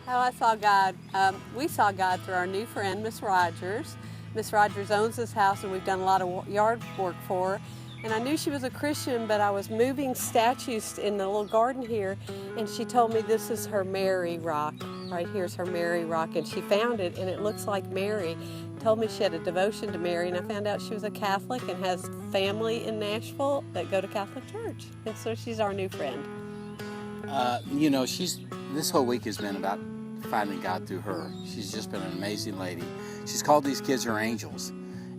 How I saw God, we saw God through our new friend, Miss Rogers. Miss Rogers owns this house and we've done a lot of yard work for her. And I knew she was a Christian, but I was moving statues in the little garden here, and she told me this is her Mary rock. Right here's her Mary rock, and she found it, and it looks like Mary. Told me she had a devotion to Mary, and I found out she was a Catholic and has family in Nashville that go to Catholic church. And so she's our new friend. This whole week has been about finding God through her. She's just been an amazing lady. She's called these kids her angels.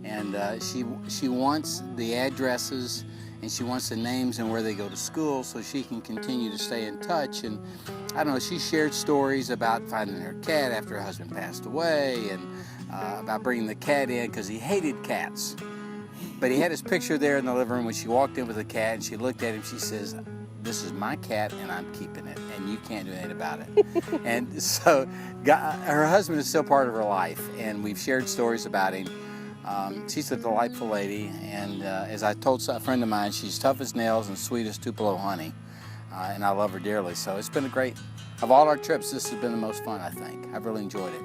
And she wants the addresses and she wants the names and where they go to school so she can continue to stay in touch. And I don't know, she shared stories about finding her cat after her husband passed away and about bringing the cat in because he hated cats. But he had his picture there in the living room when she walked in with the cat and she looked at him, she says, "This is my cat and I'm keeping it and you can't do anything about it." And so her husband is still part of her life and we've shared stories about him. She's a delightful lady, and as I told a friend of mine, she's tough as nails and sweet as Tupelo honey, and I love her dearly. So it's been of all our trips, this has been the most fun, I think. I've really enjoyed it.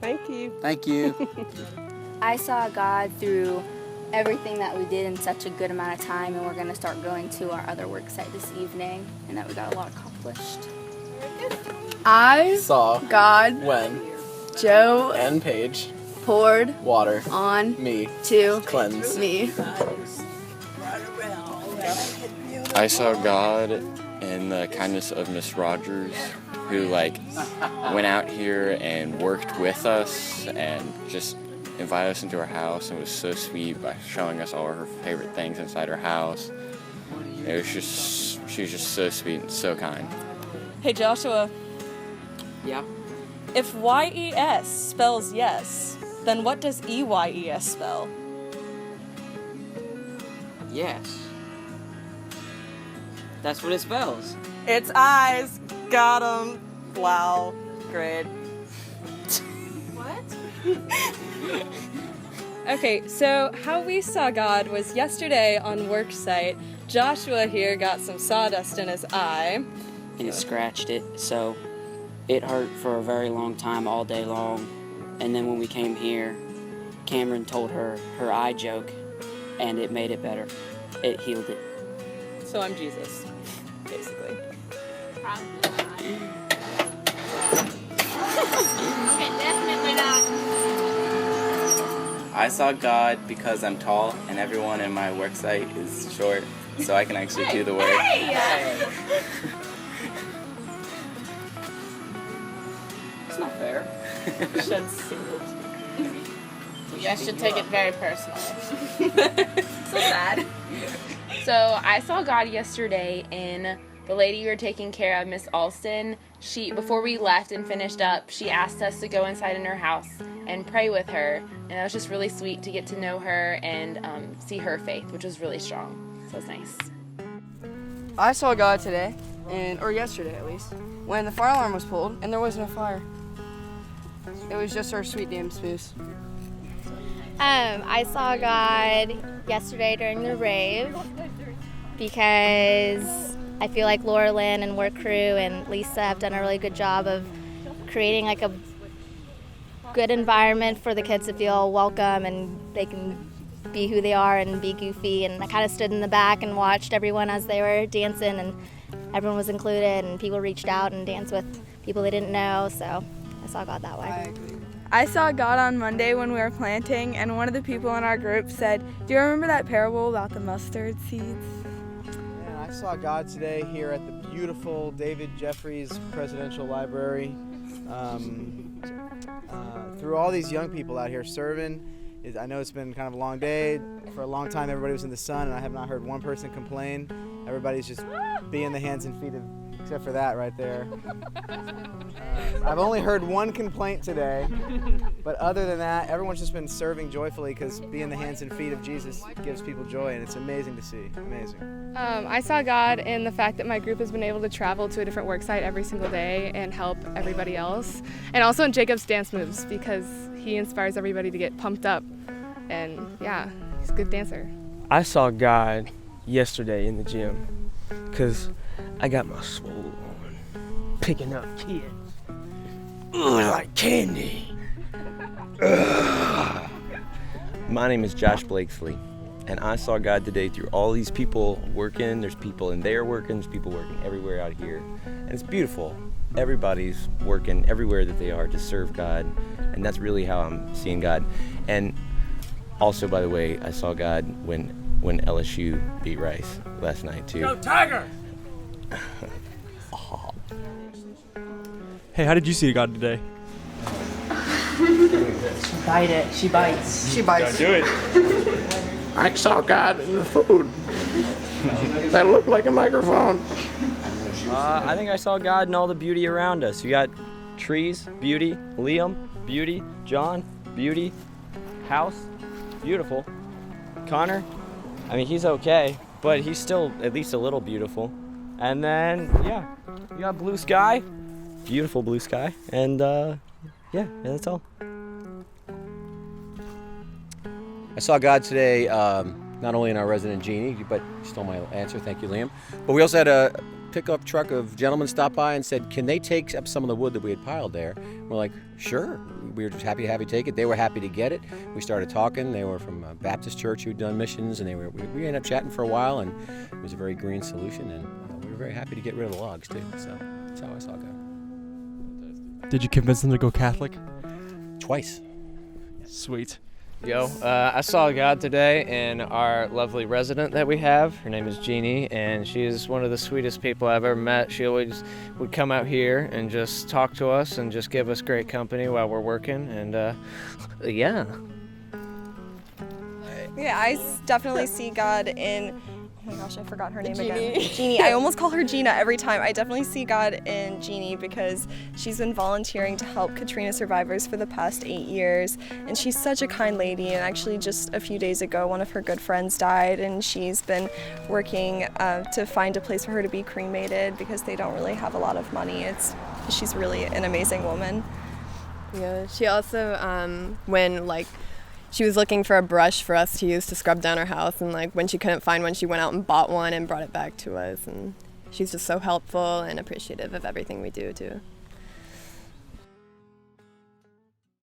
Thank you. Thank you. I saw God through everything that we did in such a good amount of time, and we're going to start going to our other work site this evening, and that we got a lot accomplished. I saw God when Joe and Paige poured water on me to cleanse me. I saw God in the kindness of Miss Rogers, who went out here and worked with us and just invited us into her house and was so sweet by showing us all her favorite things inside her house. She was just so sweet and so kind. Hey Joshua, Yeah. if YES spells yes, then what does EYES spell? Yes. That's what it spells. It's eyes. Got 'em. Wow. Great. Okay, so how we saw God was yesterday on work site. Joshua here got some sawdust in his eye. And it scratched it, so it hurt for a very long time, all day long. And then when we came here, Cameron told her eye joke, and it made it better. It healed it. So I'm Jesus, basically. Okay, definitely not. I saw God because I'm tall and everyone in my work site is short, so I can actually do the work. It's not fair. You guys should take it very personally. So sad. So I saw God yesterday in the lady you were taking care of, Miss Alston. Before we left and finished up, she asked us to go inside in her house and pray with her. And it was just really sweet to get to know her and see her faith, which was really strong. So it was nice. I saw God today, or yesterday at least, when the fire alarm was pulled and there was no fire. It was just our sweet damn spoos. I saw God yesterday during the rave because I feel like Laura Lynn and work crew and Lisa have done a really good job of creating like a good environment for the kids to feel welcome and they can be who they are and be goofy. And I kind of stood in the back and watched everyone as they were dancing, and everyone was included, and people reached out and danced with people they didn't know, so I saw God that way. I saw God on Monday when we were planting, and one of the people in our group said, "Do you remember that parable about the mustard seeds?" And I saw God today here at the beautiful David Jeffries Presidential Library. Through all these young people out here serving. I know it's been kind of a long day. For a long time, everybody was in the sun, and I have not heard one person complain. Everybody's just being the hands and feet of, except for that right there. I've only heard one complaint today, but other than that, everyone's just been serving joyfully because being the hands and feet of Jesus gives people joy, and it's amazing to see. Amazing. I saw God in the fact that my group has been able to travel to a different work site every single day and help everybody else. And also in Jacob's dance moves because he inspires everybody to get pumped up. And yeah, he's a good dancer. I saw God yesterday in the gym because I got my swole on, picking up kids. like candy. My name is Josh Blakesley, and I saw God today through all these people working. There's people in there working, there's people working everywhere out here, and it's beautiful. Everybody's working everywhere that they are to serve God, and that's really how I'm seeing God. And also, by the way, I saw God when LSU beat Rice last night too. Go Tiger! Oh. Hey, how did you see God today? Bite it. She bites. She bites. Do it. I saw God in the food. That looked like a microphone. I think I saw God in all the beauty around us. You got trees, beauty, Liam, beauty, John, beauty, house, beautiful. Connor, I mean, he's okay, but he's still at least a little beautiful. And then, yeah, you got blue sky, beautiful blue sky, and yeah, that's all. I saw God today, not only in our resident Jeannie, but you stole my answer, thank you, Liam. But we also had a pickup truck of gentlemen stop by and said, can they take up some of the wood that we had piled there? We're like, sure. We were just happy to have you take it. They were happy to get it. We started talking. They were from a Baptist church who'd done missions, and we ended up chatting for a while, and it was a very green solution, and we were very happy to get rid of the logs too. So that's how I saw God. Did you convince them to go Catholic? Twice. Sweet. Yo, I saw God today in our lovely resident that we have. Her name is Jeannie, and she is one of the sweetest people I've ever met. She always would come out here and just talk to us and just give us great company while we're working, and yeah. Yeah, I definitely see God in, oh my gosh, I forgot her name Jeannie. again. Jeannie. I almost call her Gina every time. I definitely see God in Jeannie because she's been volunteering to help Katrina survivors for the past 8 years. And she's such a kind lady. And actually just a few days ago, one of her good friends died. And she's been working to find a place for her to be cremated because they don't really have a lot of money. She's really an amazing woman. Yeah, she also, when she was looking for a brush for us to use to scrub down her house, and when she couldn't find one, she went out and bought one and brought it back to us, and she's just so helpful and appreciative of everything we do too.